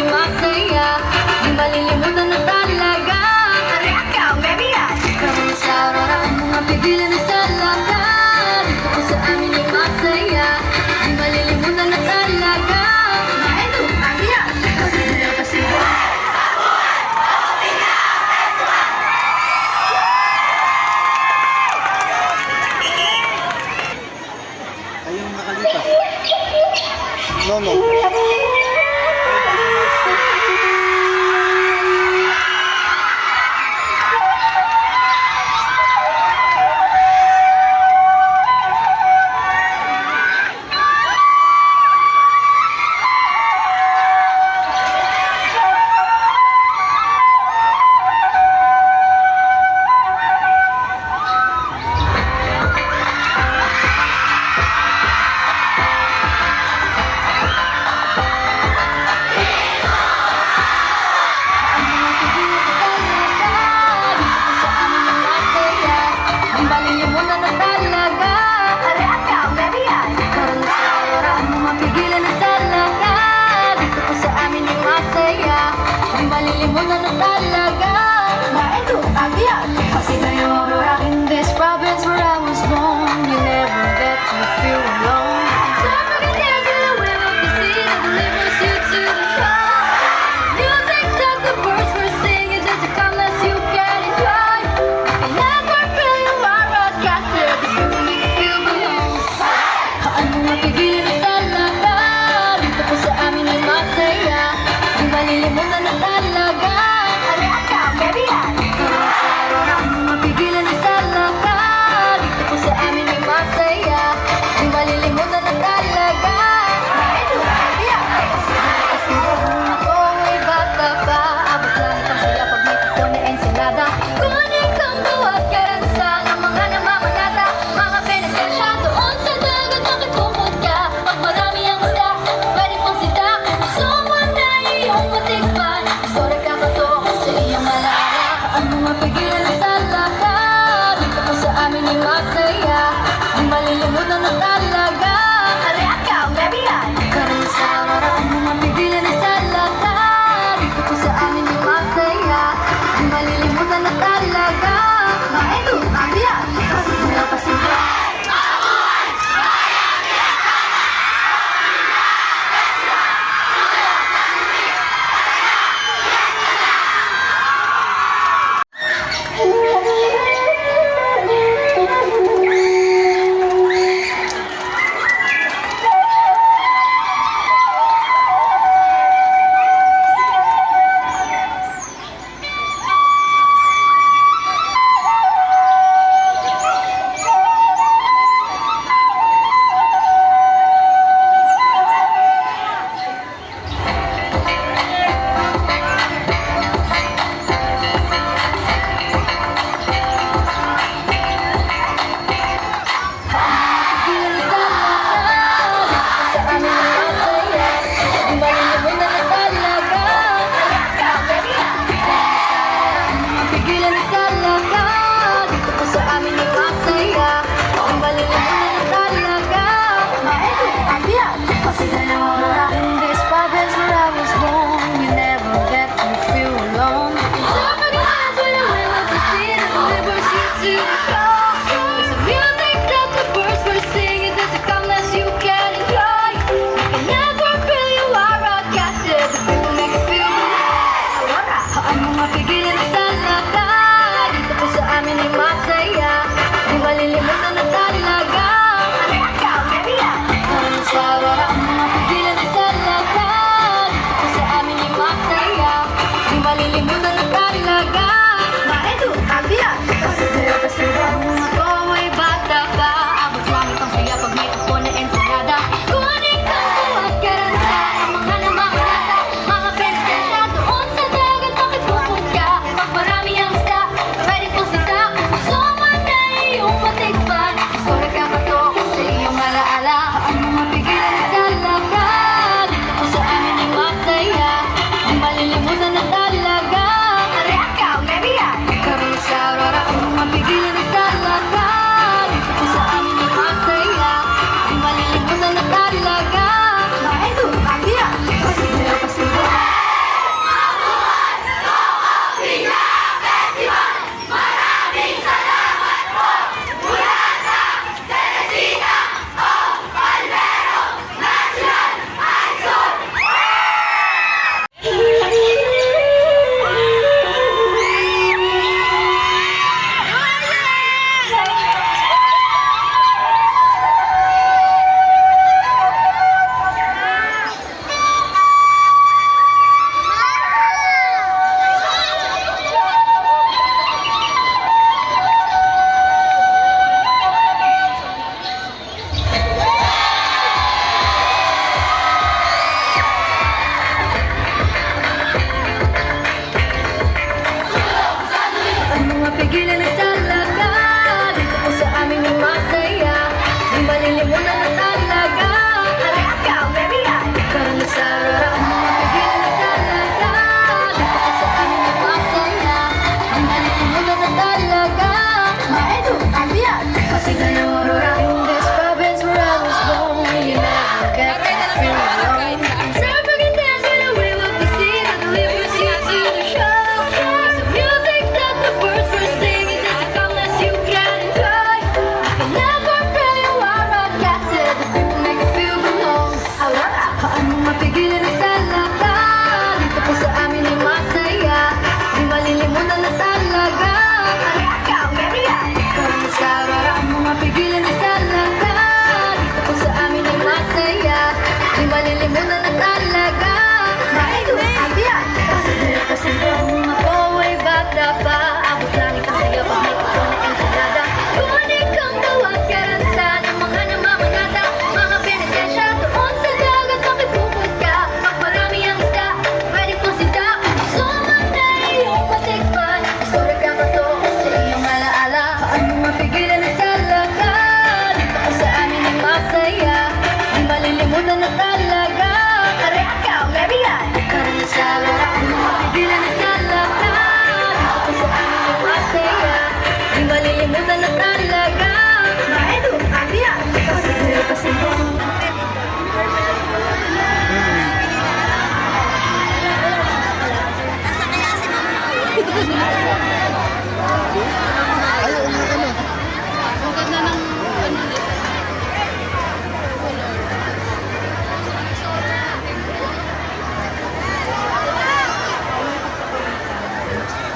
masaya. Di malilimutan na talaga. Areka, baby, kami sa Aurora, ang mga pigilan na sa lakad. Dito po sa amin ay masaya. Di malilimutan na talaga. Maedo, Anglia, kasi na kasi Ayun, nakalipas. No, no. malilimutan na talaga. Maedo, Anglia, kasi kayo Aurora. In this province where I was born, you never get to feel alone. So I'm gonna dance with the wind of the sea that delivers you to the sky. Music that the birds were singing, there's a calmness you can enjoy. You never feel you are broadcasted, you will make you feel alone. Ano mapigilan na sa lakad, dito po sa amin ay masaya. Di malilimutan na talaga. Areka, baby, kami sa Aurora, ano mapigilan na sa lakad, dito po sa amin ay masaya. Di malilimutan na talaga. Maedo, baby, kasi kung ako ay bata pa, abot lang ang saya pag may tako na ensalada. Kunin kang buwag karansan ng mga namamanata, mga benesensya doon sa dagat nakipumod ka. Pag marami ang isda, pwede pang sita. Gusto mo na iyong matikman, gusto rin kakatok sa iyong malala. Ano mapigilan na sa lakad, dito po sa amin ay masaya. Di malilimutan na talaga. Areka, baby, kami sa Aurora, ano mapigilan na sa lakad, dito po sa amin ay masaya. Di malilimutan na talaga. Maedo, Anglia, kasi na pasiga.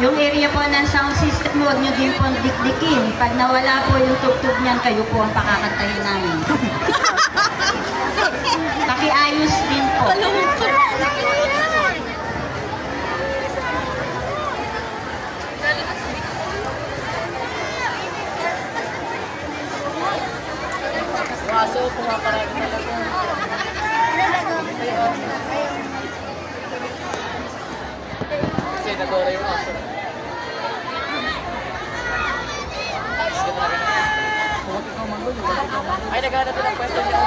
Yung area po ng sound system, huwag nyo din po dikdikin. Pag nawala po yung tugtog niyan, kayo po ang pakakantahin namin. Pakiayos din po. Kaso, pumaparami talaga. Kasi nagora yung aso. Ay, naghanap din ang pwesto niya.